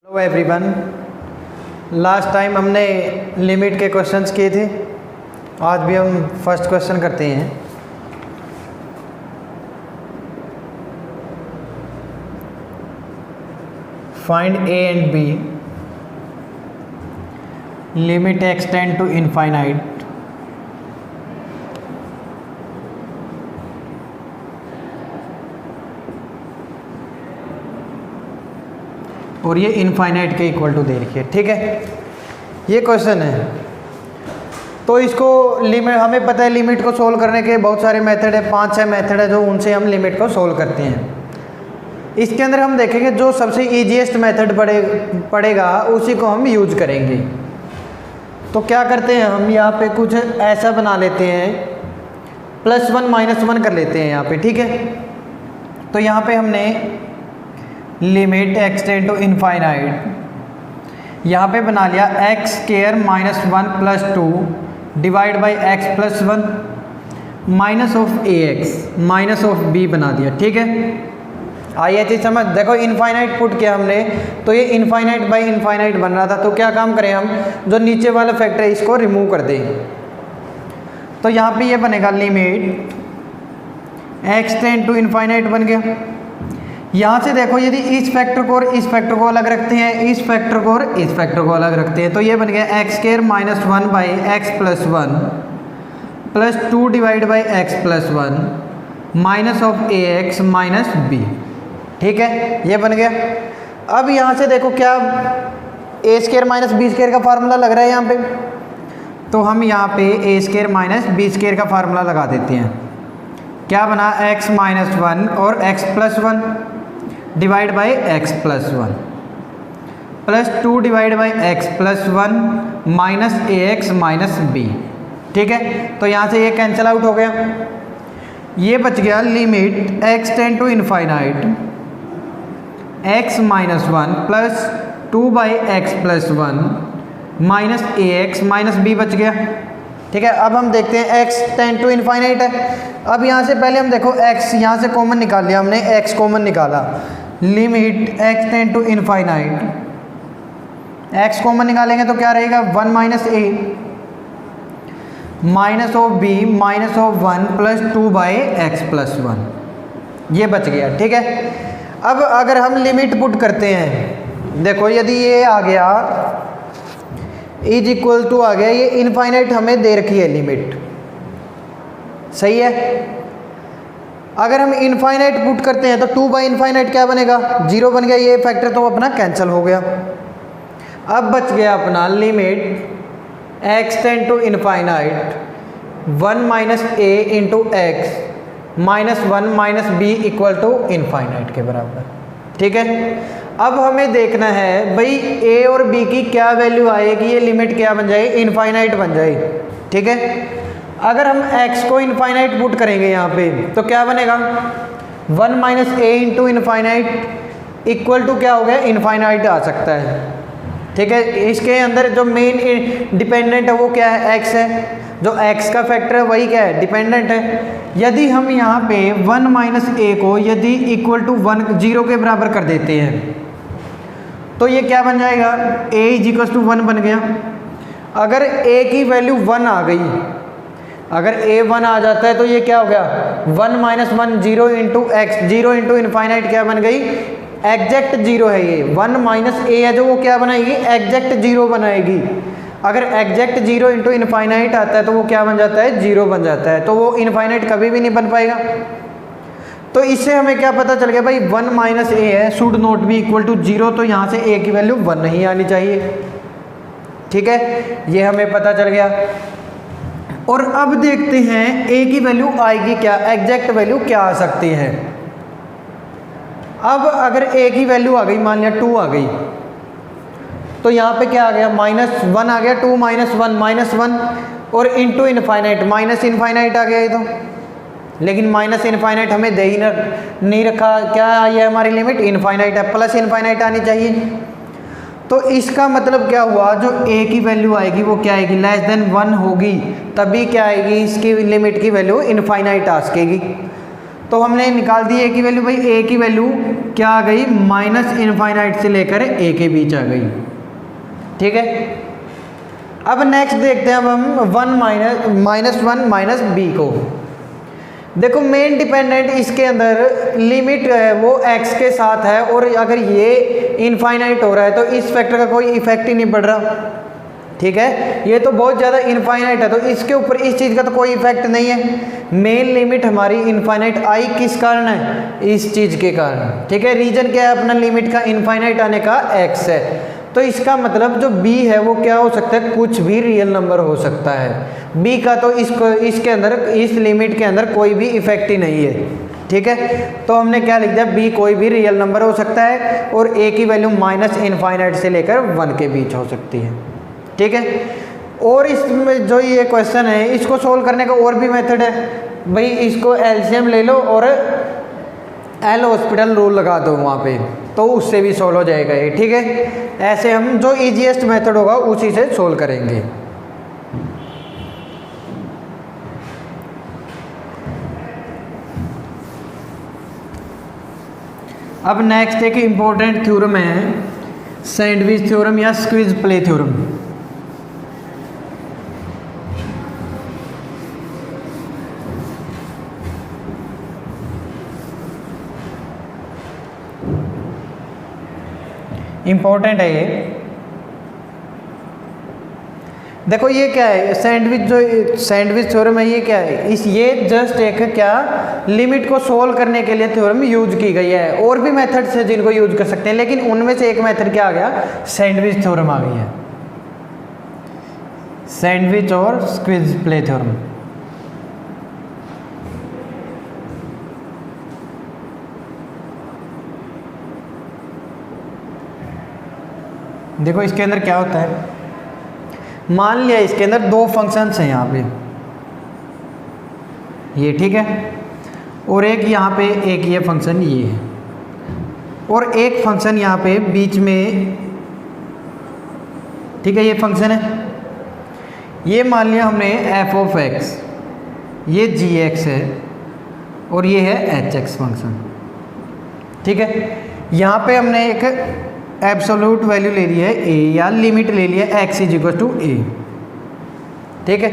Hello everyone, last time हमने limit के questions किए थे। आज भी हम फर्स्ट क्वेश्चन करते हैं। Find A and B, limit extend to infinite और ये इनफाइनाइट के इक्वल टू दे रखी है। ठीक है, ये क्वेश्चन है। तो इसको लिमिट, हमें पता है लिमिट को सोल्व करने के बहुत सारे मेथड है, 5-6 मेथड है जो उनसे हम लिमिट को सोल्व करते हैं। इसके अंदर हम देखेंगे जो सबसे ईजीएस्ट मेथड पड़ेगा उसी को हम यूज करेंगे। तो क्या करते हैं, हम यहाँ पे कुछ ऐसा बना लेते हैं, +1 -1 कर लेते हैं यहाँ पे। ठीक है, तो यहाँ पे हमने लिमिट एक्सटेंड टू इनफाइनाइट यहाँ पे बना लिया x² -1 + 2 divide by x+1 minus of ax minus of b बना दिया। ठीक है, आइए चीज समझ। देखो इनफाइनाइट पुट किया हमने, तो ये इनफाइनाइट बाई इनफाइनाइट बन रहा था। तो क्या काम करें हम, जो नीचे वाला फैक्टर है इसको रिमूव कर दें। तो यहाँ पे ये बनेगा लिमिट एक्सटेंड टू इनफाइनाइट बन गया। यहाँ से देखो, यदि इस फैक्टर को और इस फैक्टर को अलग रखते हैं, इस फैक्टर को और इस फैक्टर को अलग रखते हैं, तो ये बन गया x² -1 by x+1 + 2 divide by x+1 minus of ax minus b। ठीक है, ये बन गया। अब यहाँ से देखो क्या a² - b² का फार्मूला लग रहा है यहाँ पे, तो हम यहाँ पे a² - b² का फार्मूला लगा देते हैं। क्या बना, x - 1 और x+1 divide by x+1 + 2 divide by x+1 minus ax minus b। ठीक है, तो यहाँ से ये कैंसिल आउट हो गया। ये बच गया limit extend to infinite x - 1 + 2 by x+1 minus ax minus b बच गया। ठीक है, अब हम देखते हैं x टेंड टू इनफाइनाइट है। अब यहाँ से पहले हम देखो x यहाँ से कॉमन निकाल लिया हमने, x कॉमन निकाला। Limit x tend to infinite, x common निकालेंगे तो क्या रहेगा, 1 - a minus of b minus of 1 + 2 by x+1, ये बच गया। ठीक है, अब अगर हम लिमिट पुट करते हैं, देखो यदि ये आ गया इज इक्वल टू आ गया, ये इनफाइनाइट हमें दे रखी है लिमिट, सही है। अगर हम इनफाइनाइट पुट करते हैं तो 2 बाई इनफाइनाइट क्या बनेगा, 0 बन गया। ये फैक्टर तो अपना कैंसिल हो गया। अब बच गया अपना limit extend to infinite 1 - a into x minus 1 minus b equal to infinite के बराबर। ठीक है, अब हमें देखना है भाई a और b की क्या वैल्यू आएगी, ये लिमिट क्या बन जाएगी, इनफाइनाइट बन जाएगी। ठीक है, अगर हम x को इनफाइनाइट पुट करेंगे यहाँ पे तो क्या बनेगा, 1 - a into infinite equal to क्या हो गया, इनफाइनाइट आ सकता है। ठीक है, इसके अंदर जो मेन डिपेंडेंट है वो क्या है, x है। जो x का फैक्टर है वही क्या है, डिपेंडेंट है। यदि हम यहाँ पे 1 - a को यदि इक्वल टू 1 0 के बराबर कर देते हैं तो ये क्या बन जाएगा, a = 1 बन गया। अगर a की वैल्यू 1 आ गई, अगर a 1 आ जाता है तो ये क्या हो गया, 1 - 1 0 इंटू x, 0 इंटू इनफाइनाइट क्या बन गई, एग्जैक्ट 0 है। ये 1 - a है जो वो क्या बनाएगी, एग्जैक्ट 0 बनाएगी। अगर एग्जैक्ट 0 इंटू इनफाइनाइट आता है तो वो क्या बन जाता है, 0 बन जाता है। तो वो इनफाइनाइट कभी भी नहीं बन पाएगा। तो इससे हमें क्या पता चल गया भाई, 1 - a है, should not be equal to 0। तो यहाँ से a की वैल्यू 1 नहीं आनी चाहिए। ठीक है, ये हमें पता चल गया। और अब देखते हैं a की वैल्यू आएगी क्या, एग्जैक्ट वैल्यू क्या आ सकती है। अब अगर a की वैल्यू आ गई, मान लिया 2 आ गई, तो यहाँ पे क्या आ गया, -1 आ गया, 2 - 1 -1 और इंटू इनफाइनाइट माइनस इनफाइनाइट आ गया ये तो। लेकिन माइनस इनफाइनाइट हमें दे ही नहीं रखा, क्या आई है हमारी लिमिट, इनफाइनाइट है, प्लस इनफाइनाइट आनी चाहिए। तो इसका मतलब क्या हुआ, जो a की वैल्यू आएगी वो क्या आएगी, <1 होगी, तभी क्या आएगी, इसकी लिमिट की वैल्यू इनफाइनाइट आ सकेगी। तो हमने निकाल दी ए की वैल्यू। भाई ए की वैल्यू क्या आ गई, माइनस इनफाइनाइट से लेकर ए के बीच आ गई। ठीक है, अब नेक्स्ट देखते हैं अब हम माइनस वन माइनस बी को। देखो मेन डिपेंडेंट इसके अंदर लिमिट है वो x के साथ है, और अगर ये इनफाइनाइट हो रहा है तो इस फैक्टर का कोई इफेक्ट ही नहीं पड़ रहा। ठीक है, ये तो बहुत ज़्यादा इनफाइनाइट है तो इसके ऊपर इस चीज़ का तो कोई इफेक्ट नहीं है। मेन लिमिट हमारी इनफाइनाइट आई किस कारण है, इस चीज़ के कारण। ठीक है, रीजन क्या है अपना लिमिट का इनफाइनाइट आने का, x है। तो इसका मतलब जो b है वो क्या हो सकता है, कुछ भी रियल नंबर हो सकता है। b का तो इसके अंदर, इस लिमिट के अंदर कोई भी इफेक्ट ही नहीं है। ठीक है, तो हमने क्या लिख दिया, b कोई भी रियल नंबर हो सकता है, और a की वैल्यू माइनस इनफाइनाइट से लेकर 1 के बीच हो सकती है। ठीक है, और इसमें जो ये क्वेश्चन है इसको सोल्व करने का और भी मेथड है। भाई इसको एलसीएम ले लो और एल हॉस्पिटल रूल लगा दो वहाँ पे, तो उससे भी सोल्व हो जाएगा ये। ठीक है, ऐसे हम जो इजीएस्ट मेथड होगा उसी से सोल्व करेंगे। अब नेक्स्ट एक इम्पोर्टेंट थ्योरम है, सैंडविच थ्योरम या स्क्वीज प्ले थ्योरम। इंपॉर्टेंट है ये। देखो ये क्या है, सैंडविच, जो सैंडविच थ्योरम है ये क्या है, ये जस्ट एक क्या लिमिट को सोल्व करने के लिए थ्योरम यूज की गई है। और भी मेथड्स है जिनको यूज कर सकते हैं, लेकिन उनमें से एक मेथड क्या आ गया, सैंडविच थ्योरम आ गई है, सैंडविच और स्क्विज प्ले थ्योरम। देखो इसके अंदर क्या होता है, मान लिया इसके अंदर दो फंक्शंस हैं यहाँ पे, ये ठीक है, और एक यहाँ पे एक ये फंक्शन ये है, और एक फंक्शन यहाँ पे बीच में। ठीक है, ये फंक्शन है, ये मान लिया हमने एफ ऑफ एक्स, ये जी एक्स है, और ये है एच एक्स फंक्शन। ठीक है, यहाँ पे हमने एक एब्सोल्यूट वैल्यू ले ली है a, या लिमिट ले ली है x is equal to a। ठीक है,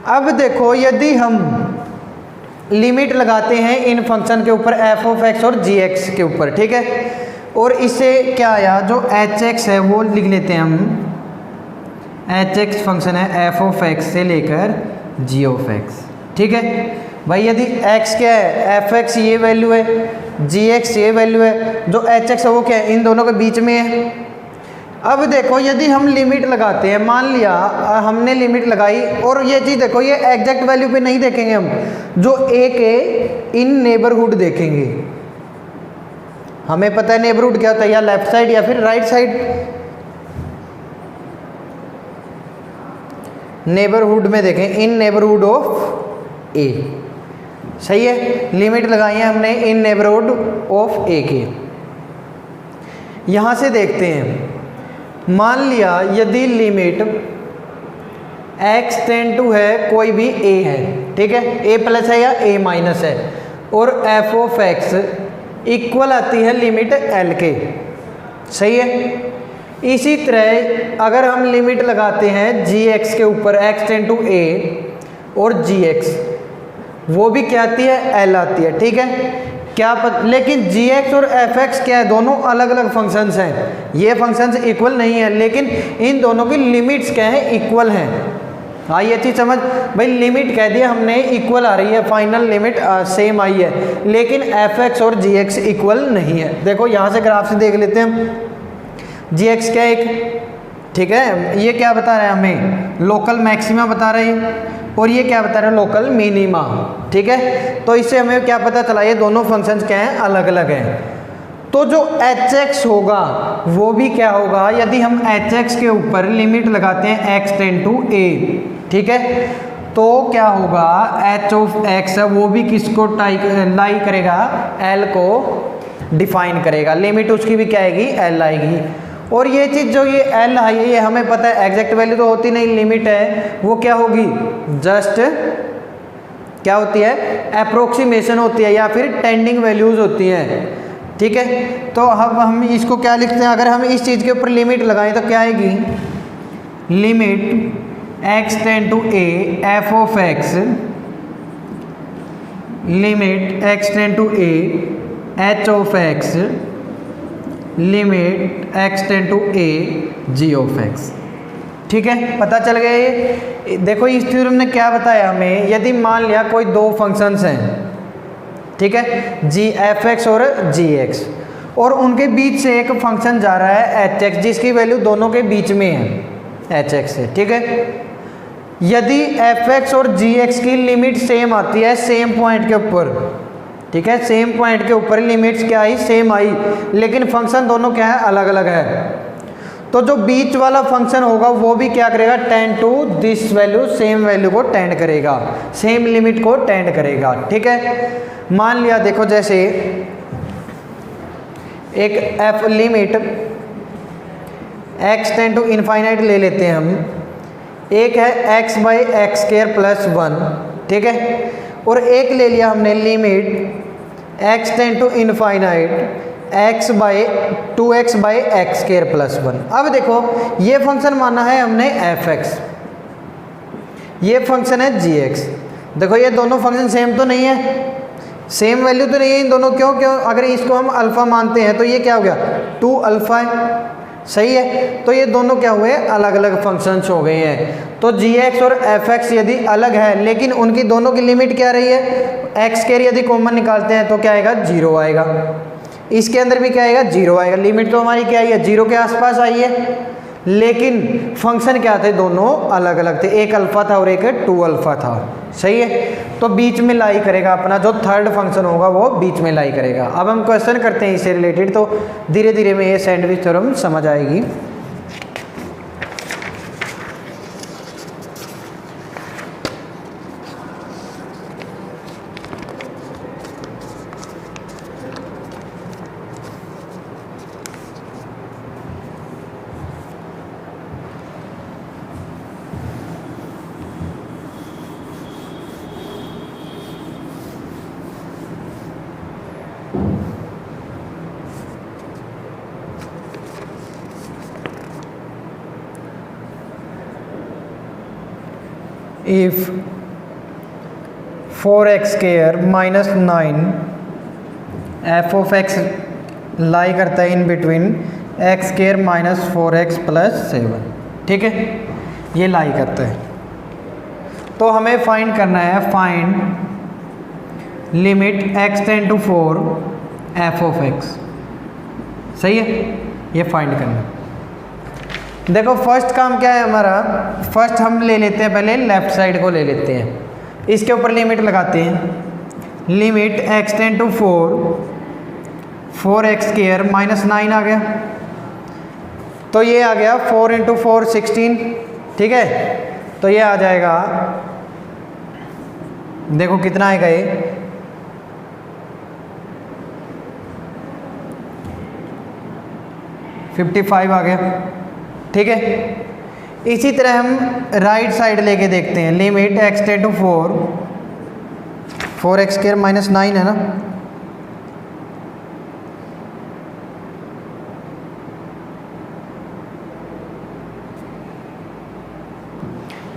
अब देखो यदि हम लिमिट लगाते हैं इन फंक्शन के ऊपर f ऑफ x और g x के ऊपर, ठीक है, और इससे क्या आया, जो h x है वो लिख लेते हैं हम, h x फंक्शन है f ऑफ x से लेकर g ऑफ x। ठीक है भाई, यदि x क्या है, एफ एक्स ये वैल्यू है, जी एक्स ये वैल्यू है, जो एच एक्स है वो क्या है, इन दोनों के बीच में है। अब देखो यदि हम लिमिट लगाते हैं, मान लिया हमने लिमिट लगाई, और ये चीज़ देखो ये एग्जैक्ट वैल्यू पे नहीं देखेंगे हम, जो ए के इन नेबरहुड देखेंगे। हमें पता है नेबरहुड क्या होता है, या लेफ्ट साइड या फिर राइट साइड। नेबरहुड में देखें, इन नेबरहुड ऑफ ए, सही है, लिमिट लगाई है हमने इन नेबरहुड ऑफ ए के। यहां से देखते हैं, मान लिया यदि लिमिट x टेंड टू है, कोई भी a है, ठीक है, a प्लस है या a माइनस है, और f ऑफ x इक्वल आती है लिमिट l के, सही है। इसी तरह अगर हम लिमिट लगाते हैं gx के ऊपर, x टेंड टू a और gx, वो भी क्या आती है, l आती है। ठीक है, क्या लेकिन gx और fx क्या है, दोनों अलग अलग फंक्शंस हैं। ये फंक्शंस इक्वल नहीं है, लेकिन इन दोनों की लिमिट्स क्या है, इक्वल हैं। हाँ, ये चीज़ समझ भाई, लिमिट कह दिया हमने इक्वल आ रही है, फाइनल लिमिट सेम आई है, लेकिन fx और gx इक्वल नहीं है। देखो यहाँ से ग्राफ से देख लेते हैं हम, gx क्या एक, ठीक है, ये क्या बता रहा है हमें, लोकल मैक्सिमा बता रहे हैं, और ये क्या बता रहे हैं, लोकल मिनिमा। ठीक है, तो इससे हमें क्या पता चला, ये दोनों फंक्शंस क्या हैं, अलग अलग हैं। तो जो एच एक्स होगा वो भी क्या होगा, यदि हम एच एक्स के ऊपर लिमिट लगाते हैं x टेंड टू a, ठीक है, तो क्या होगा, एच ऑफ एक्स है वो भी किसको लाई करेगा, l को डिफाइन करेगा, लिमिट उसकी भी क्या आएगी, l आएगी। और ये चीज़ जो ये l है, ये हमें पता है, एग्जैक्ट वैल्यू तो होती नहीं, लिमिट है, वो क्या होगी, जस्ट क्या होती है, अप्रोक्सीमेशन होती है या फिर टेंडिंग वैल्यूज़ होती हैं, ठीक है। तो अब हम इसको क्या लिखते हैं, अगर हम इस चीज़ के ऊपर लिमिट लगाएं तो क्या आएगी, limit x tend to a f of x, limit x tend to a h of x, limit x tend to a g of x, ठीक है। पता चल गया ये। देखो इस थ्योरम ने क्या बताया हमें, यदि मान लिया कोई दो फंक्शंस हैं, ठीक है, जी एफ एक्स और जी एक्स, और उनके बीच से एक फंक्शन जा रहा है एच एक्स जिसकी वैल्यू दोनों के बीच में है एच एक्स से, ठीक है। यदि एफ एक्स और जी एक्स की लिमिट सेम आती है सेम पॉइंट के ऊपर, ठीक है, सेम पॉइंट के ऊपर लिमिट्स क्या आई, सेम आई, लेकिन फंक्शन दोनों क्या है, अलग अलग है, तो जो बीच वाला फंक्शन होगा वो भी क्या करेगा, tend to this value, same value को टेंड करेगा, सेम लिमिट को टेंड करेगा, ठीक है। मान लिया देखो जैसे एक F limit x tend to infinite ले लेते हैं हम, एक है x by X square plus 1, ठीक है, और एक ले लिया हमने लिमिट x tend to infinite x by 2x by X square plus 1। अब देखो ये फंक्शन माना है हमने f(x), ये फंक्शन है g(x). देखो ये दोनों फंक्शन सेम तो नहीं है, सेम वैल्यू तो नहीं है इन दोनों, क्यों क्यों, अगर इसको हम अल्फ़ा मानते हैं तो ये क्या हो गया, 2 अल्फ़ा है, सही है। तो ये दोनों क्या हुए, अलग अलग फंक्शंस हो गए हैं। तो g(x) और f(x) यदि अलग है लेकिन उनकी दोनों की लिमिट क्या रही है, एक्स स्क्वायर यदि कॉमन निकालते हैं तो क्या आएगा, 0 आएगा, इसके अंदर भी क्या आएगा, 0 आएगा। लिमिट तो हमारी क्या आई है, 0 के आसपास आई है, लेकिन फंक्शन क्या थे, दोनों अलग अलग थे, एक अल्फ़ा था और एक 2 अल्फ़ा था, सही है। तो बीच में लाई करेगा अपना जो थर्ड फंक्शन होगा वो बीच में लाई करेगा। अब हम क्वेश्चन करते हैं इससे रिलेटेड, तो धीरे धीरे में ये सैंडविच थ्योरम समझ आएगी। if 4x square minus 9 f of x लाई करता है in between x square minus 4x plus 7, ठीक है, ये लाई करता है। तो हमें फाइंड करना है, find limit x tend to 4 f of x, सही है, ये फाइंड करना है। देखो फर्स्ट काम क्या है हमारा, फर्स्ट हम ले लेते हैं, पहले लेफ्ट साइड को ले लेते हैं, इसके ऊपर लिमिट लगाते हैं, limit x tend to 4x square minus 9 आ गया, तो ये आ गया 4 इंटू 4 16, ठीक है। तो ये आ जाएगा, देखो कितना आएगा ये, 55 आ गया, ठीक है। इसी तरह हम राइट साइड लेके देखते हैं, limit x tend to 4x square minus 9 है ना,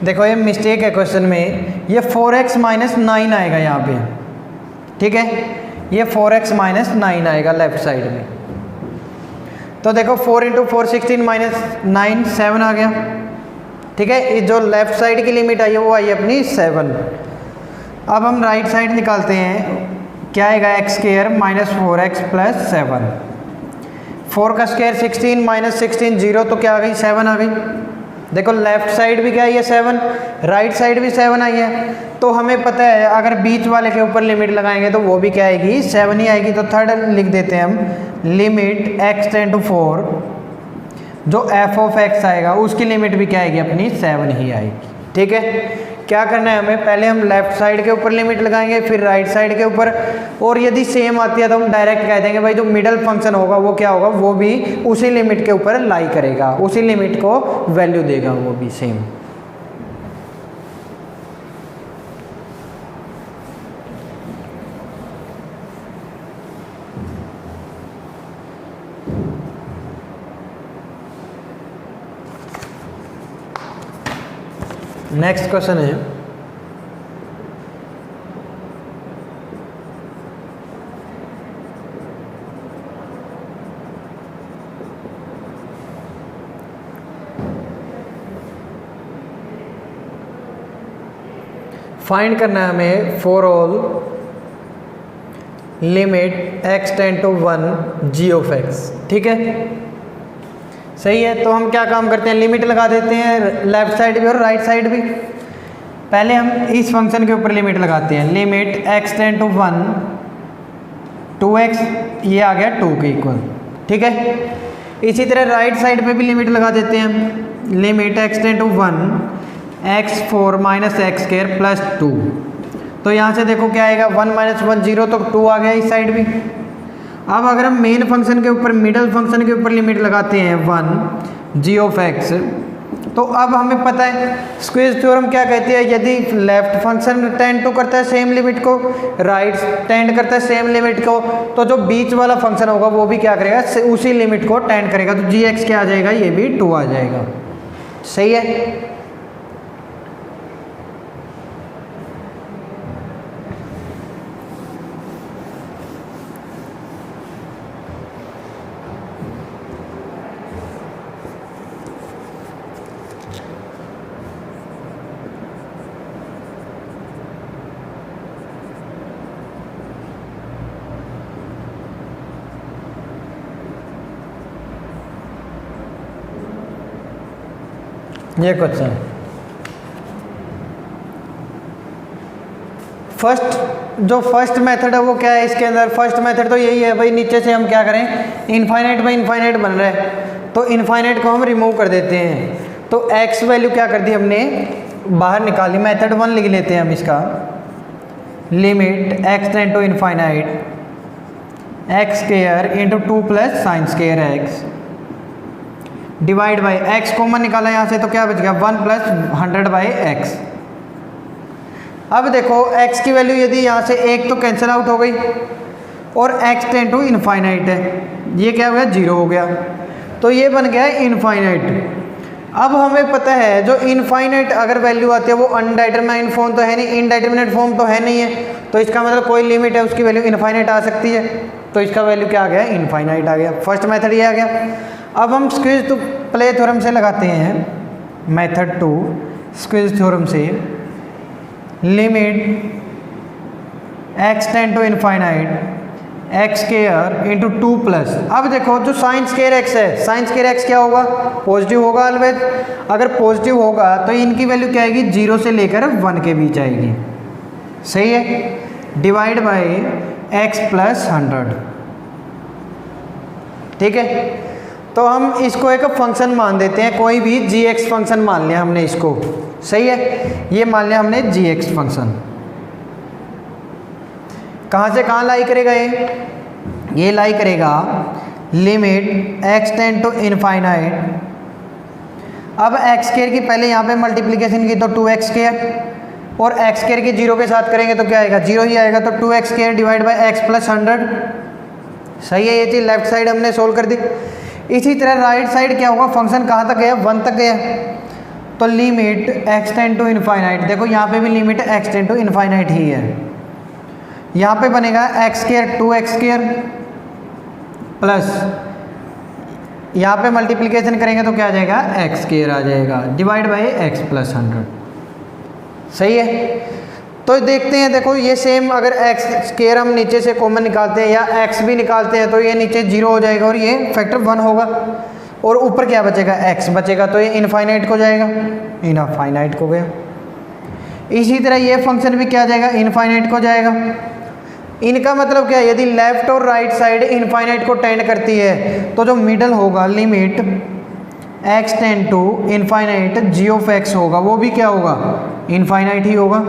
देखो ये मिस्टेक है क्वेश्चन में, ये 4x माइनस 9 आएगा यहाँ पे, ठीक है, ये 4x माइनस 9 आएगा लेफ्ट साइड में। तो देखो 4 इंटू 4 16 माइनस 9 7 आ गया, ठीक है। ये जो लेफ्ट साइड की लिमिट आई है वो आई है अपनी 7। अब हम राइट साइड निकालते हैं, क्या आएगा, x square minus 4x plus 7, 4 का स्क्वायर 16 माइनस 16 0, तो क्या आ गई, 7 आ गई। देखो लेफ्ट साइड भी क्या आई है 7, राइट साइड भी 7 आई है, तो हमें पता है अगर बीच वाले के ऊपर लिमिट लगाएंगे तो वो भी क्या आएगी, 7 ही आएगी। तो थर्ड लिख देते हैं हम, लिमिट x टेंड टू 4, जो f ऑफ x आएगा उसकी लिमिट भी क्या आएगी, अपनी 7 ही आएगी, ठीक है। क्या करना है हमें, पहले हम लेफ्ट साइड के ऊपर लिमिट लगाएंगे, फिर राइट साइड के ऊपर, और यदि सेम आती है तो हम डायरेक्ट कह देंगे भाई जो मिडल फंक्शन होगा वो क्या होगा, वो भी उसी लिमिट के ऊपर लाई करेगा, उसी लिमिट को वैल्यू देगा, वो भी सेम। नेक्स्ट क्वेश्चन है फाइंड करना है हमें for all limit x tend to 1 g of x। ठीक है, सही है। तो हम क्या काम करते हैं, लिमिट लगा देते हैं लेफ्ट साइड भी और राइट साइड भी। पहले हम इस फंक्शन के ऊपर लिमिट लगाते हैं, limit x tend to 1 2x, ये आ गया 2 के इक्वल। ठीक है, इसी तरह राइट साइड पे भी लिमिट लगा देते हैं हम, limit x tend to 1 x4 minus X square plus 2। तो यहाँ से देखो क्या आएगा, 1 माइनस 1 0, तो 2 आ गया इस साइड भी। अब अगर हम मेन फंक्शन के ऊपर मिडल फंक्शन के ऊपर लिमिट लगाते हैं 1 g ऑफ x, तो अब हमें पता है स्क्विज थ्योरम क्या कहती है, यदि लेफ्ट फंक्शन टेंड टू करता है सेम लिमिट को, राइट टेंड करता है सेम लिमिट को, तो जो बीच वाला फंक्शन होगा वो भी क्या करेगा, उसी लिमिट को टेंड करेगा। तो gx क्या आ जाएगा, ये भी 2 आ जाएगा। सही है। ये क्वेश्चन फर्स्ट मेथड है वो क्या है इसके अंदर, फर्स्ट मेथड तो यही है भाई, नीचे से हम क्या करें, इनफाइनाइट बाई इनफाइनाइट बन रहा है, तो इनफाइनाइट को हम रिमूव कर देते हैं। तो x वैल्यू क्या कर दी हमने, बाहर निकाली। मेथड 1 लिख लेते हैं हम इसका, limit x tend to infinite X square into 2 plus sine square X divide by x common निकाला यहाँ से, तो क्या बच गया 1 प्लस 100 बाई एक्स। अब देखो x की वैल्यू यदि यहाँ से एक तो कैंसिल आउट हो गई और x टेंड टू इनफाइनाइट है, ये क्या हो गया 0 हो गया, तो ये बन गया इनफाइनाइट। अब हमें पता है जो इनफाइनाइट अगर वैल्यू आती है वो अनडिटरमाइंड फॉर्म तो है नहीं, इनडिटरमिनेट फॉर्म तो है नहीं है, तो इसका मतलब कोई लिमिट है उसकी वैल्यू इनफाइनाइट आ सकती है, तो इसका वैल्यू क्या आ गया, इनफाइनाइट आ गया। फर्स्ट मेथड ये आ गया। अब हम स्क्विज टू प्ले थ्योरम से लगाते हैं, मेथड 2 स्क्विज थ्योरम से, limit x tend to infinite X square into 2 plus, अब देखो जो साइन स्क्वायर एक्स है, साइन स्क्वायर एक्स क्या होगा, पॉजिटिव होगा ऑलवेज। अगर पॉजिटिव होगा तो इनकी वैल्यू क्या आएगी, 0 से लेकर 1 के बीच आएगी। सही है, डिवाइड बाई x प्लस 100। ठीक है, तो हम इसको एक फंक्शन मान देते हैं, कोई भी gx फंक्शन मान लिया हमने इसको। सही है, ये मान लिया हमने gx फंक्शन। कहाँ से कहाँ लाई करेगा ये लाई करेगा limit x tend to infinite. अब एक्स स्क्वायर की पहले यहाँ पे मल्टीप्लिकेशन की तो 2x स्क्वायर, और एक्स स्क्वायर की 0 के साथ करेंगे तो क्या आएगा, 0 ही आएगा, तो 2x square divide by x plus 100। सही है, ये चीज़ लेफ्ट साइड हमने सोल्व कर दी। इसी तरह राइट साइड क्या होगा, फंक्शन कहाँ तक गया, 1 तक गया, तो limit x tend to infinite, देखो यहाँ पे भी limit x tend to infinite ही है, यहाँ पे बनेगा x square 2x square plus यहाँ पे मल्टीप्लिकेशन करेंगे तो क्या आ जाएगा, x स्क्वायर आ जाएगा, डिवाइड बाई x प्लस 100। सही है, तो देखते हैं, देखो ये सेम, अगर x स्क्वायर हम नीचे से कॉमन निकालते हैं या x भी निकालते हैं तो ये नीचे 0 हो जाएगा और ये फैक्टर 1 होगा, और ऊपर क्या बचेगा, x बचेगा, तो ये इनफाइनाइट को जाएगा, इनफाइनाइट को गया। इसी तरह ये फंक्शन भी क्या आ जाएगा, इनफाइनाइट को जाएगा। इनका मतलब क्या है, यदि लेफ्ट और राइट साइड इनफाइनाइट को टेंड करती है तो जो मिडल होगा limit x tend to infinite g of x होगा, वो भी क्या होगा, इनफाइनाइट ही होगा।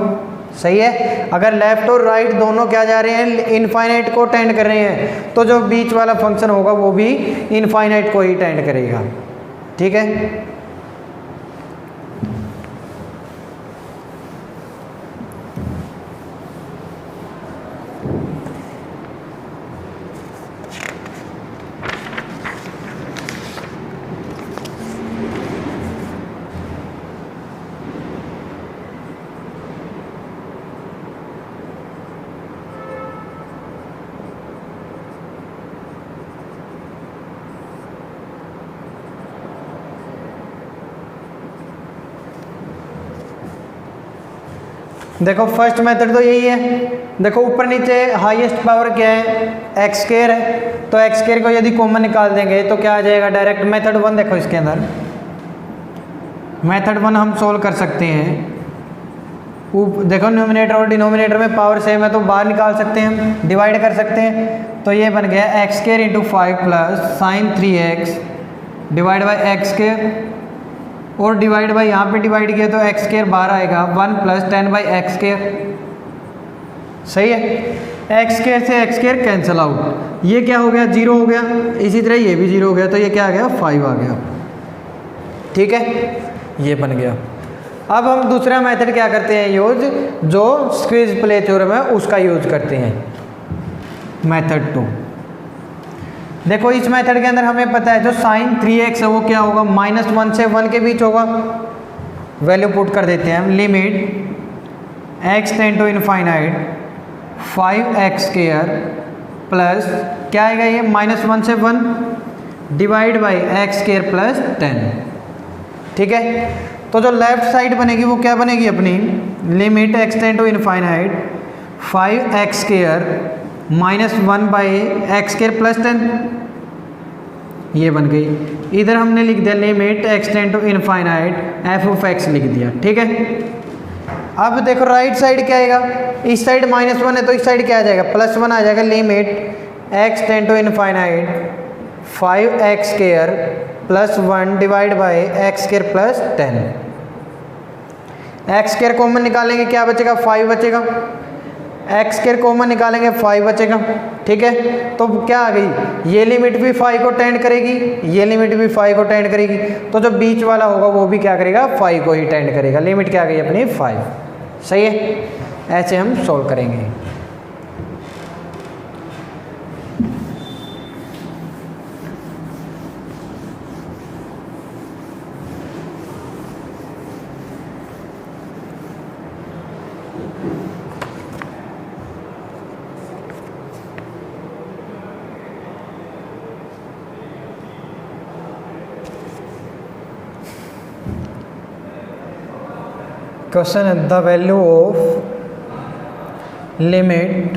सही है, अगर लेफ्ट और राइट दोनों क्या जा रहे हैं, इनफाइनाइट को टेंड कर रहे हैं, तो जो बीच वाला फंक्शन होगा वो भी इनफाइनाइट को ही टेंड करेगा। ठीक है, देखो फर्स्ट मेथड तो यही है, देखो ऊपर नीचे हाईएस्ट पावर क्या है, एक्स स्क्वायर है, तो एक्स स्क्वायर को यदि कॉमन निकाल देंगे तो क्या आ जाएगा डायरेक्ट। मेथड 1 देखो इसके अंदर, मेथड 1 हम सोल्व कर सकते हैं। देखो न्यूमिनेटर और डिनोमिनेटर में पावर सेम है तो बाहर निकाल सकते हैं, हम डिवाइड कर सकते हैं। तो ये बन गया x square into 5 plus sign 3x divide by X square, और डिवाइड बाई यहाँ पे डिवाइड किया तो एक्स स्क्वायर बाहर आएगा 1 प्लस 10 बाई एक्स स्क्वायर। सही है, एक्स स्क्वायर से एक्स स्क्वायर कैंसिल आउट, ये क्या हो गया 0 हो गया, इसी तरह ये भी 0 हो गया, तो ये क्या आ गया 5 आ गया। ठीक है, ये बन गया। अब हम दूसरा मेथड क्या करते हैं यूज, जो स्क्वीज प्ले थ्योरम है उसका यूज करते हैं, मेथड 2। देखो इस मेथड के अंदर हमें पता है जो साइन 3x है वो क्या होगा, -1 से 1 के बीच होगा। वैल्यू पुट कर देते हैं हम, limit x tend to infinite 5x square plus क्या आएगा ये -1 से 1 divide by X square plus 10। ठीक है, तो जो लेफ्ट साइड बनेगी वो क्या बनेगी अपनी, limit x tend to infinite 5x square -1 by X square plus 10, ये बन गई। इधर हमने लिख दिया limit x tend to infinite f of x लिख दिया। ठीक है, अब देखो राइट साइड क्या आएगा, इस साइड -1 है तो इस साइड क्या आ जाएगा +1 आ जाएगा। Limit x tend to infinite 5x square plus 1 divide by X square plus 10। X square common निकालेंगे क्या बचेगा 5 बचेगा, एक्स स्क्वायर कॉमन निकालेंगे 5 बचेगा। ठीक है, तो क्या आ गई, ये लिमिट भी 5 को टेंड करेगी, ये लिमिट भी 5 को टेंड करेगी, तो जो बीच वाला होगा वो भी क्या करेगा 5 को ही टेंड करेगा। लिमिट क्या आ गई अपनी 5। सही है, ऐसे हम सोल्व करेंगे। क्वेश्चन है the value of limit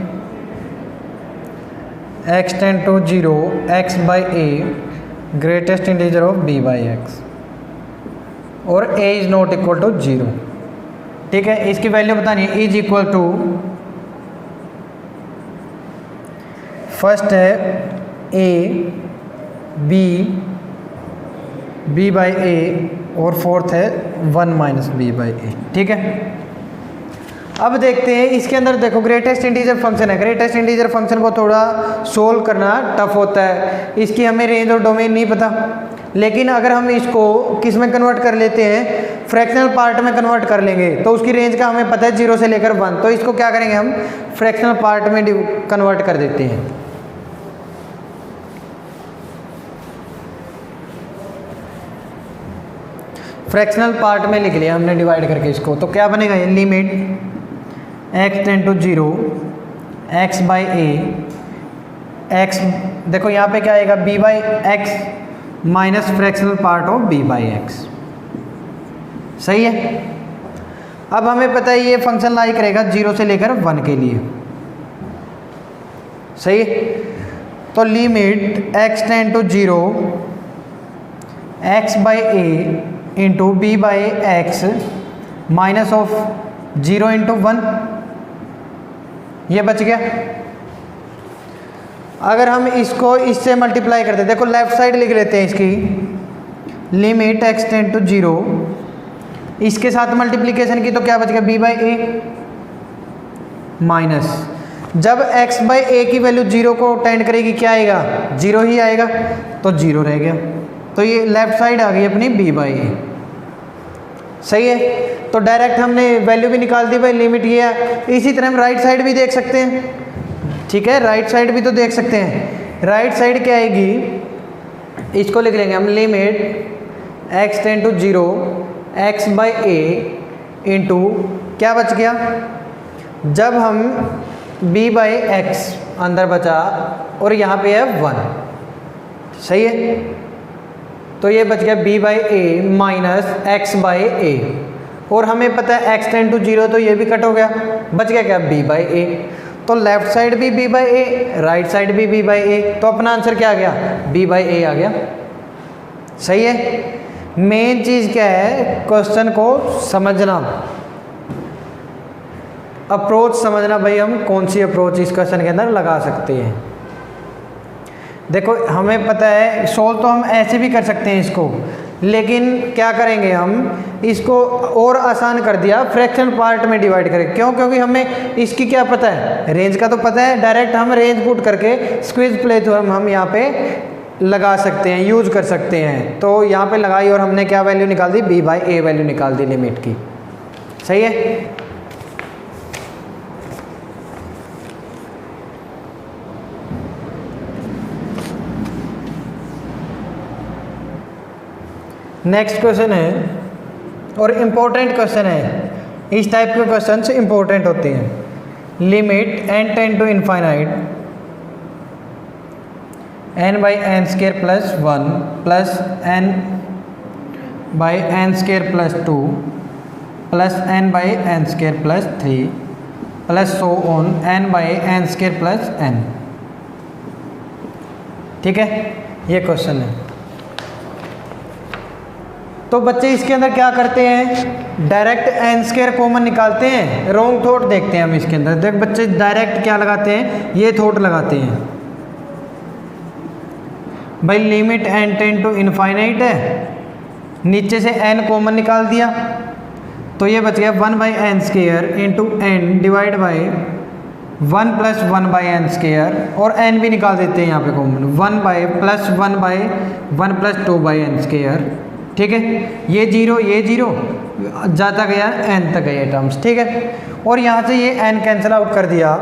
x tend to 0 x by a greatest integer of b by x और a is not equal to 0। ठीक है, इसकी वैल्यू बतानी है, इज इक्वल टू फर्स्ट है a b बाई a और फोर्थ है 1 माइनस बी बाई ए। ठीक है, अब देखते हैं इसके अंदर देखो ग्रेटेस्ट इंटीजर फंक्शन है। ग्रेटेस्ट इंटीजर फंक्शन को थोड़ा सोल्व करना टफ होता है, इसकी हमें रेंज और डोमेन नहीं पता, लेकिन अगर हम इसको किस में कन्वर्ट कर लेते हैं, फ्रैक्शनल पार्ट में कन्वर्ट कर लेंगे तो उसकी रेंज का हमें पता है 0 से लेकर 1, तो इसको क्या करेंगे हम फ्रैक्शनल पार्ट में कन्वर्ट कर देते हैं। फ्रैक्शनल पार्ट में लिख लिया हमने डिवाइड करके इसको, तो क्या बनेगा ये limit x tend to 0 x by a x, देखो यहाँ पे क्या आएगा b by X minus fractional part of b by X. सही है, अब हमें पता है ये फंक्शन लाई करेगा 0 से लेकर 1 के लिए। सही है, तो limit x tend to 0 x by a into B by X minus of 0 into 1, ये बच गया। अगर हम इसको इससे मल्टीप्लाई करते हैं, देखो लेफ्ट साइड लिख लेते हैं इसकी, लिमिट x टेंड टू 0 इसके साथ मल्टीप्लीकेशन की तो क्या बच गया b बाई ए माइनस, जब x बाई ए की वैल्यू 0 को टेंड करेगी क्या आएगा 0 ही आएगा, तो 0 रह गया, तो ये लेफ्ट साइड आ गई अपनी b बाई ए। सही है, तो डायरेक्ट हमने वैल्यू भी निकाल दी भाई, लिमिट ये है। इसी तरह हम राइट साइड भी देख सकते हैं। ठीक है, राइट साइड भी तो देख सकते हैं। राइट साइड क्या आएगी, इसको लिख लेंगे हम limit x tend to 0 x by A into क्या बच गया, जब हम b बाई एक्स अंदर बचा और यहाँ पे है 1। सही है, तो ये बच गया b by A minus X by A, और हमें पता है x टेंड टू 0 तो ये भी कट हो गया, बच गया क्या b बाई ए। तो लेफ्ट साइड भी b by A, right side भी b बाई ए, तो अपना आंसर क्या आ गया, b बाई ए आ गया। सही है। मेन चीज़ क्या है, क्वेश्चन को समझना, अप्रोच समझना, भाई हम कौन सी अप्रोच इस क्वेश्चन के अंदर लगा सकते हैं। देखो हमें पता है सोल्व तो हम ऐसे भी कर सकते हैं इसको, लेकिन क्या करेंगे हम इसको और आसान कर दिया, फ्रैक्शन पार्ट में डिवाइड करें। क्यों? क्योंकि हमें इसकी क्या पता है, रेंज का तो पता है, डायरेक्ट हम रेंज पुट करके स्क्विज प्ले थ्योरम हम यहाँ पे लगा सकते हैं, यूज कर सकते हैं। तो यहाँ पे लगाई और हमने क्या वैल्यू निकाल दी, b बाई ए वैल्यू निकाल दी लिमिट की। सही है। नेक्स्ट क्वेश्चन है, और इम्पोर्टेंट क्वेश्चन है, इस टाइप के क्वेश्चन से इम्पोर्टेंट होते हैं। Limit n tend to infinite n by N square plus 1 plus n by N square plus 2 plus n by N square plus 3 plus so on n by N square plus n। ठीक है, ये question है। तो बच्चे इसके अंदर क्या करते हैं, डायरेक्ट एन स्केयर कॉमन निकालते हैं। रॉन्ग थॉट देखते हैं हम इसके अंदर। देख बच्चे डायरेक्ट क्या लगाते हैं, ये थॉट लगाते हैं, भाई limit N tend to infinite है, नीचे से एन कॉमन निकाल दिया, तो ये बच गया 1 by N square into N divide by 1 plus 1 by N square, और एन भी निकाल देते हैं यहाँ पे common, 1 by plus 1 by 1 plus 2 by N square. ठीक है, ये जीरो जाता गया n तक गए टर्म्स। ठीक है, और यहाँ से ये n कैंसिल आउट कर दिया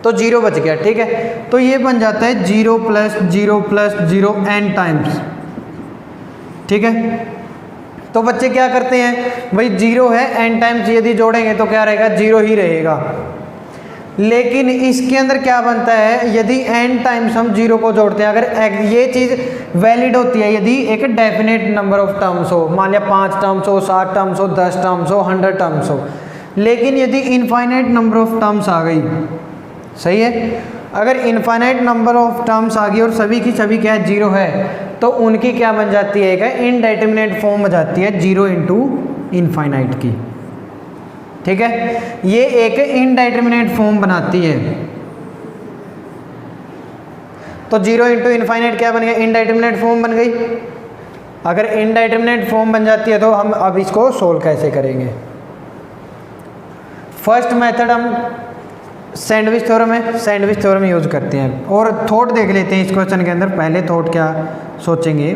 तो 0 बच गया। ठीक है, तो ये बन जाता है 0 प्लस 0 प्लस 0 n टाइम्स। ठीक है, तो बच्चे क्या करते हैं, भाई 0 है, n टाइम्स यदि जोड़ेंगे तो क्या रहेगा, 0 ही रहेगा। लेकिन इसके अंदर क्या बनता है, यदि n टाइम्स हम 0 को जोड़ते हैं, अगर ये चीज़ वैलिड होती है, यदि एक डेफिनेट नंबर ऑफ टर्म्स हो, मान लिया 5 टर्म्स हो, 7 टर्म्स हो, 10 टर्म्स हो, 100 टर्म्स हो, लेकिन यदि इनफाइनाइट नंबर ऑफ टर्म्स आ गई, सही है, अगर इनफाइनाइट नंबर ऑफ टर्म्स आ गई और सभी की सभी क्या है, 0 है, तो उनकी क्या बन जाती है, एक इनडेटर्मिनेट फॉर्म हो जाती है 0 इंटू इनफाइनाइट की। ठीक है, ये एक इनडेटर्मिनेट फॉर्म बनाती है। तो 0 इंटू इनफाइनाइट क्या बन गया, इनडेटर्मिनेट फॉर्म बन गई। अगर इनडेटर्मिनेट फॉर्म बन जाती है तो हम अब इसको सोल्व कैसे करेंगे। फर्स्ट मेथड हम सैंडविच थ्योरम है, सैंडविच थ्योरम यूज करते हैं। और थॉट देख लेते हैं इस क्वेश्चन के अंदर। पहले थॉट क्या सोचेंगे,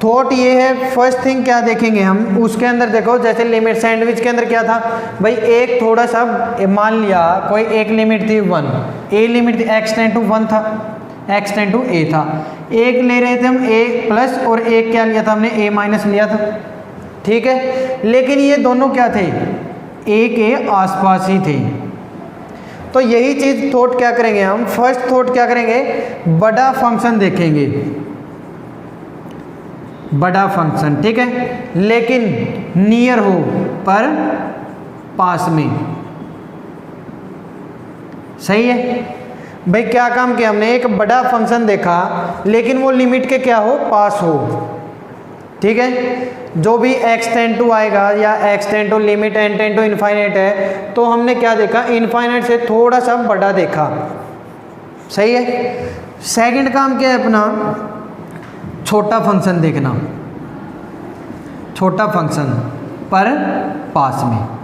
थॉट ये है, फर्स्ट थिंग क्या देखेंगे हम उसके अंदर, देखो जैसे लिमिट सैंडविच के अंदर क्या था भाई, एक थोड़ा सा मान लिया कोई एक लिमिट थी 1, ए लिमिट थी x टेंड टू 1 था, x टेंड टू a था, एक ले रहे थे हम a प्लस और एक क्या लिया था हमने a माइनस लिया था। ठीक है, लेकिन ये दोनों क्या थे, a के आसपास ही थे। तो यही चीज़ थॉट क्या करेंगे हम, फर्स्ट थॉट क्या करेंगे, बड़ा फंक्शन देखेंगे, बड़ा फंक्शन। ठीक है, लेकिन नियर हो पर पास में। सही है भाई, क्या काम किया हमने, एक बड़ा फंक्शन देखा लेकिन वो लिमिट के क्या हो, पास हो। ठीक है, जो भी x टेंड टू आएगा या x tend to limit n tend to infinite है, तो हमने क्या देखा, इनफाइनाइट से थोड़ा सा बड़ा देखा। सही है, सेकंड काम क्या है अपना, छोटा फंक्शन देखना, छोटा फंक्शन पर पास में।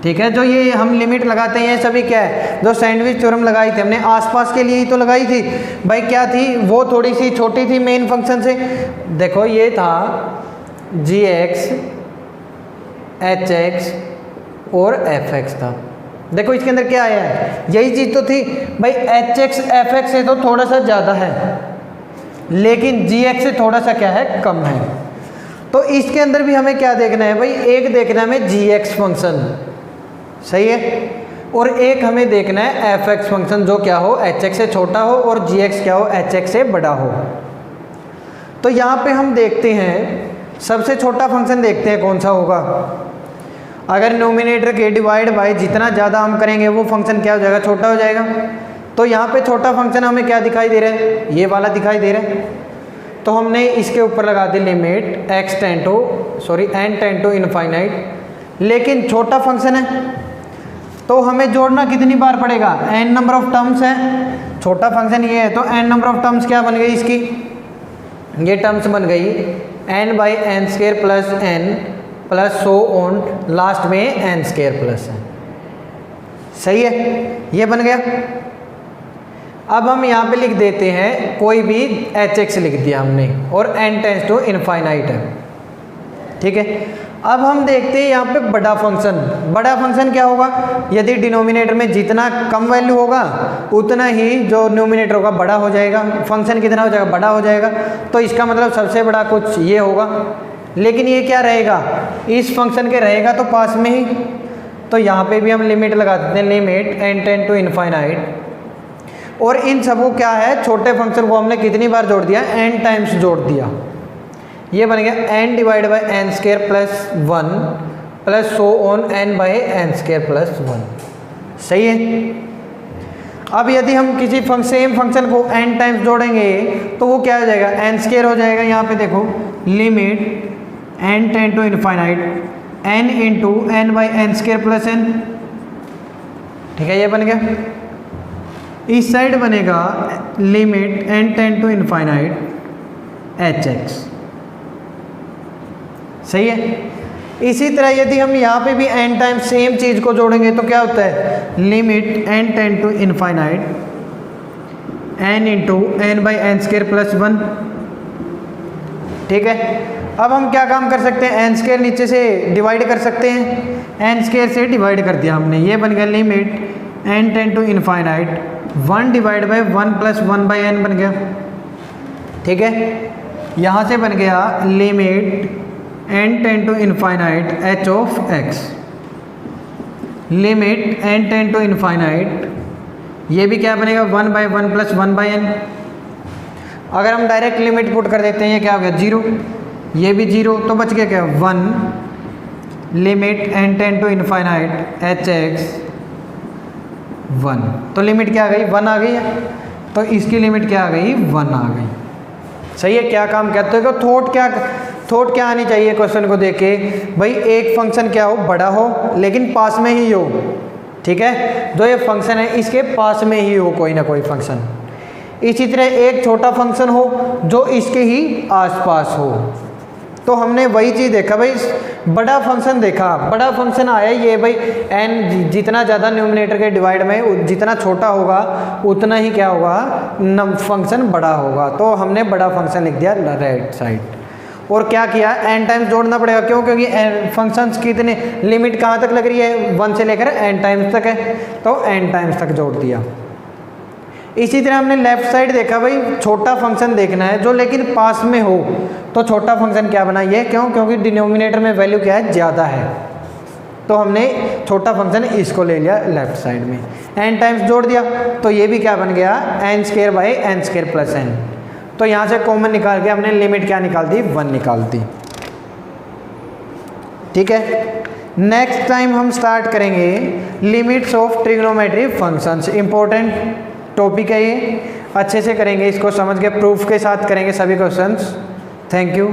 ठीक है, जो ये हम लिमिट लगाते हैं सभी क्या है, जो सैंडविच थ्योरम लगाई थी हमने आसपास के लिए ही तो लगाई थी भाई, क्या थी वो थोड़ी सी छोटी थी मेन फंक्शन से। देखो ये था g(x), h(x) और f(x) था। देखो इसके अंदर क्या आया है, यही चीज़ तो थी भाई, h(x) f(x) से तो थोड़ा सा ज़्यादा है, लेकिन g(x) से थोड़ा सा क्या है, कम है। तो इसके अंदर भी हमें क्या देखना है भाई, एक देखना है हमें g(x) फंक्शन, सही है, और एक हमें देखना है f(x) फंक्शन, जो क्या हो, h(x) से छोटा हो और g(x) क्या हो, h(x) से बड़ा हो। तो यहाँ पे हम देखते हैं सबसे छोटा फंक्शन देखते हैं कौन सा होगा। अगर न्यूमिनेटर के डिवाइड बाय जितना ज़्यादा हम करेंगे वो फंक्शन क्या हो जाएगा, छोटा हो जाएगा। तो यहाँ पे छोटा फंक्शन हमें क्या दिखाई दे रहा है, ये वाला दिखाई दे रहा है। तो हमने इसके ऊपर लगा दी limit n tend to infinite. लेकिन छोटा फंक्शन है तो हमें जोड़ना कितनी बार पड़ेगा, n नंबर ऑफ टर्म्स है। छोटा फंक्शन ये है तो n नंबर ऑफ टर्म्स क्या बन गई इसकी, ये टर्म्स बन गई n/n² plus n plus so on, last में n² प्लस है। सही है, ये बन गया। अब हम यहाँ पे लिख देते हैं कोई भी hx लिख दिया हमने और n टेंड्स टू इनफाइनाइट है। ठीक है, अब हम देखते हैं यहाँ पे बड़ा फंक्शन। बड़ा फंक्शन क्या होगा, यदि डिनोमिनेटर में जितना कम वैल्यू होगा उतना ही जो न्यूमिनेटर होगा बड़ा हो जाएगा। फंक्शन कितना हो जाएगा, बड़ा हो जाएगा। तो इसका मतलब सबसे बड़ा कुछ ये होगा। लेकिन ये क्या रहेगा, इस फंक्शन के रहेगा तो पास में ही। तो यहाँ पे भी हम लिमिट लगा देते हैं, limit n tend to infinite. और इन सबको क्या है, छोटे फंक्शन को हमने कितनी बार जोड़ दिया, n टाइम्स जोड़ दिया। ये बन गया n divide by n² plus 1 plus so on n/n² plus 1। सही है। अब यदि हम किसी सेम फंक्शन को n टाइम्स जोड़ेंगे तो वो क्या हो जाएगा, n² हो जाएगा। यहाँ पे देखो limit n tend to infinite n into n/n² plus n। ठीक है, ये बन गया। इस साइड बनेगा limit n tend to infinite hx। सही है। इसी तरह यदि हम यहाँ पे भी n टाइम सेम चीज़ को जोड़ेंगे तो क्या होता है, limit n tend to infinite n into n/n² plus 1। ठीक है, अब हम क्या काम कर सकते हैं, n² नीचे से डिवाइड कर सकते हैं। n² से डिवाइड कर दिया हमने, ये बन गया limit n tend to infinite 1 divide by 1 plus 1/n बन गया। ठीक है, यहाँ से बन गया limit n tend to infinite h of x, limit n tend to infinite, ये भी क्या बनेगा 1/1 प्लस 1/n। अगर हम डायरेक्ट लिमिट पुट कर देते हैं, ये क्या हो गया 0, ये भी 0, तो बच गया क्या 1, limit n tend to infinite hx 1। तो लिमिट क्या आ गई, 1 आ गई है। तो इसकी लिमिट क्या आ गई, 1 आ गई। सही है। क्या काम कहते हो, थॉट क्या आनी चाहिए क्वेश्चन को देख के, भाई एक फंक्शन क्या हो, बड़ा हो लेकिन पास में ही हो। ठीक है, जो ये फंक्शन है इसके पास में ही हो कोई ना कोई फंक्शन। इसी तरह एक छोटा फंक्शन हो जो इसके ही आसपास हो। तो हमने वही चीज़ देखा भाई, बड़ा फंक्शन देखा, बड़ा फंक्शन आया ये भाई n जितना ज़्यादा न्यूमिनेटर के डिवाइड में जितना छोटा होगा उतना ही क्या होगा, फंक्शन बड़ा होगा। तो हमने बड़ा फंक्शन लिख दिया राइट साइड। और क्या किया, n टाइम्स जोड़ना पड़ेगा। क्यों, क्योंकि फंक्शंस की इतने लिमिट कहाँ तक लग रही है, 1 से लेकर n टाइम्स तक है, तो n टाइम्स तक जोड़ दिया। इसी तरह हमने लेफ्ट साइड देखा, भाई छोटा फंक्शन देखना है जो लेकिन पास में हो। तो छोटा फंक्शन क्या बना, ये क्यों, क्योंकि डिनोमिनेटर में वैल्यू क्या है, ज़्यादा है। तो हमने छोटा फंक्शन इसको ले लिया लेफ्ट साइड में, n टाइम्स जोड़ दिया। तो ये भी क्या बन गया, n² by n² plus n। तो यहाँ से कॉमन निकाल के हमने लिमिट क्या निकाल दी, 1 निकाल दी। ठीक है, नेक्स्ट टाइम हम स्टार्ट करेंगे limits of trigonometry functions. Important topic है ये, अच्छे से करेंगे इसको, समझ के प्रूफ के साथ करेंगे सभी क्वेश्चंस। Thank you.